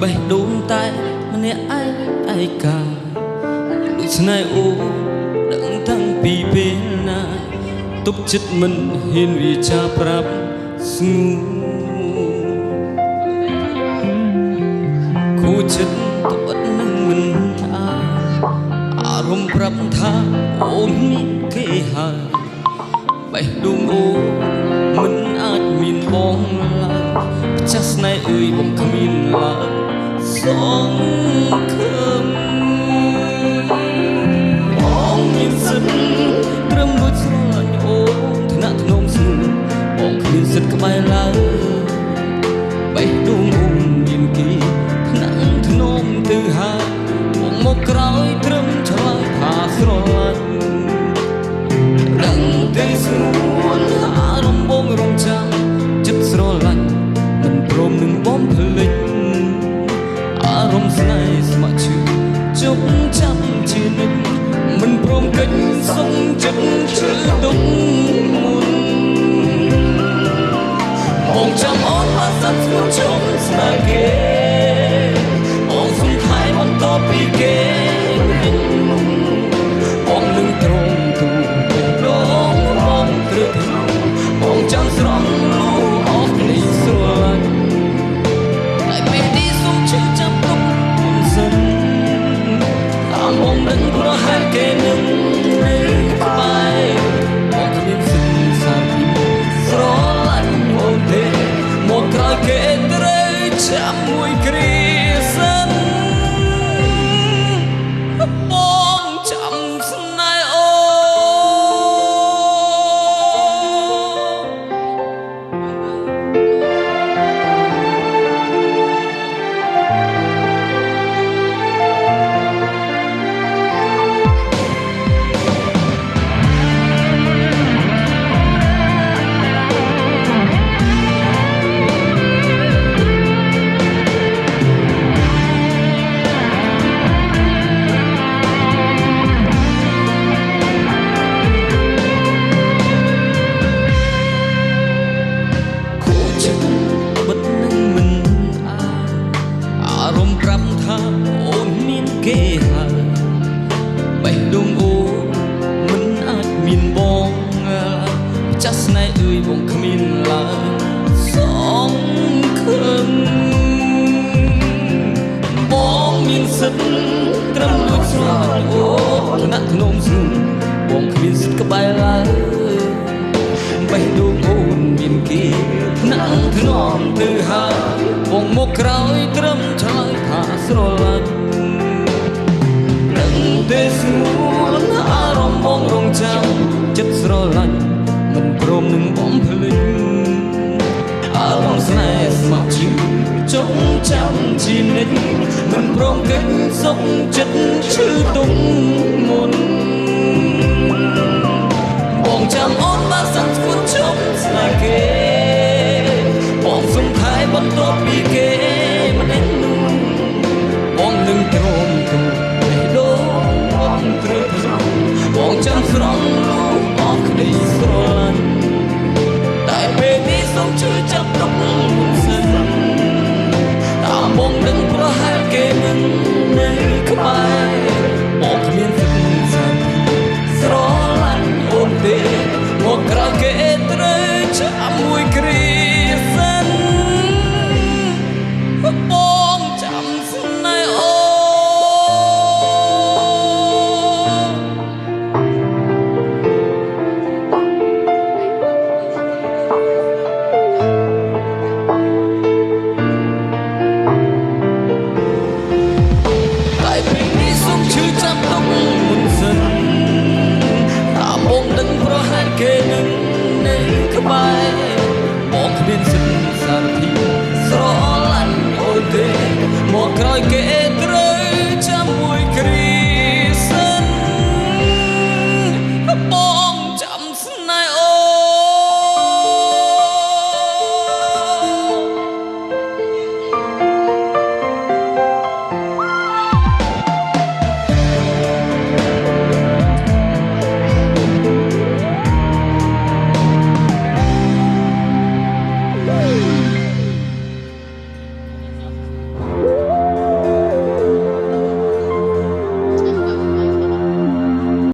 បេះដូងតែម្នាក់ឯកាដូចស្នេហ៍អូដឹងតាំងពីពេលណាទុកចិត្តមិនហ៊ានវាចាប្រាប់ស្ងួគូចិត្តត្បិតនឹងមិនអារម្មណ៍ប្រាប់ថាអូនមានគេហើយបេះដូងអូមិនអាចមានបងឡើយចាស់ស្នេហ៍អើយបងគ្មានឡើយសងខឹមបងមានសិទ្ធិត្រឹមដូចស្រឡាញ់អូនថ្នាក់ធ្នមស្ងួនបងគ្មានសិទ្ធិក្បែរឡើយបេះដូងអូនមានគេថ្នាក់ធ្នមទៅហើយបងមកក្រោយត្រឹមឆ្លើយថាស្រឡាញ់ដឹងតែស្ងួនអារម្មណ៍បងរងចាំចិត្តស្រឡាញ់មិនព្រមនឹងបំភ្លេចអារម្មណ៍ស្នេហ៍ស្ម័គ្រចិត្តជប់ចាំជានិច្ចមិនព្រមកិច្ចសុំចិត្តជឿទុកមុនបងចាំអូនមកសាត់ស្ងួនជុំស្នេហ៍គេអូនសុំថែបន្តពីគេបងនឹងត្រង់ទូបងបងត្រឹកបងចាំស្រង់លោអស់នេះស្រឡាញ់តែពេលនេះសុំជឿចាំទុកមុនសិនតាមបងនឹងប្រហែលគេនឹងនៅក្បែរបងគ្មានសិទ្ធិសាពីស្រឡាញ់អូនទេមកក្រោយគេត្រូវចាំមួយគ្រាសិនបងចាំស្នេហ៍អូគេហើយបេះដូងអូមិនអាចមានបងចាស់ស្នេហ៍អើយបងគ្មានឡើយសងខឹមបងមានសិទ្ធិត្រឹមដូចស្រឡាញ់អូថ្នាក់ធ្នមស្ងួនបងគ្មានសិទ្ធិក្បែរឡើយបេះដូងអូនមានគេថ្នាក់ធ្នមទៅហើយបងមកក្រោយត្រឹមឆ្លើយថាស្រឡាញ់តែស្ងួនអារម្មណ៍បងរងចាំចិត្តស្រឡាញ់មិនព្រមនឹងបំភ្លេចអារម្មណ៍ស្នេហ៍ស្ម័គ្រចិត្តចងចាំជានិច្ចមិនព្រមកិច្ចសុខចិត្តឈឺទុកមុនបងចាំអូនបានសាត់ស្គួតជុំស្នេហ៍គេបងសុំថែបន្តពីគេម្នាក់នោះបងនឹងទ្រាំទូបងចាំស្រង់លោកអស់ក្តីស្រឡាញ់តែពេលនេះសូមជួយចាប់ទុកមុនសិនតាមបងនឹងប្រហែលគេនឹងនៅក្បែរបងគ្មានសិទ្ធិសាពីស្រឡាញ់អូនទេមកក្រោយគេត្រូវចាំមួយគ្រាសិនបងចាំស្នេហ៍អូគេនឹងនៅក្បែរ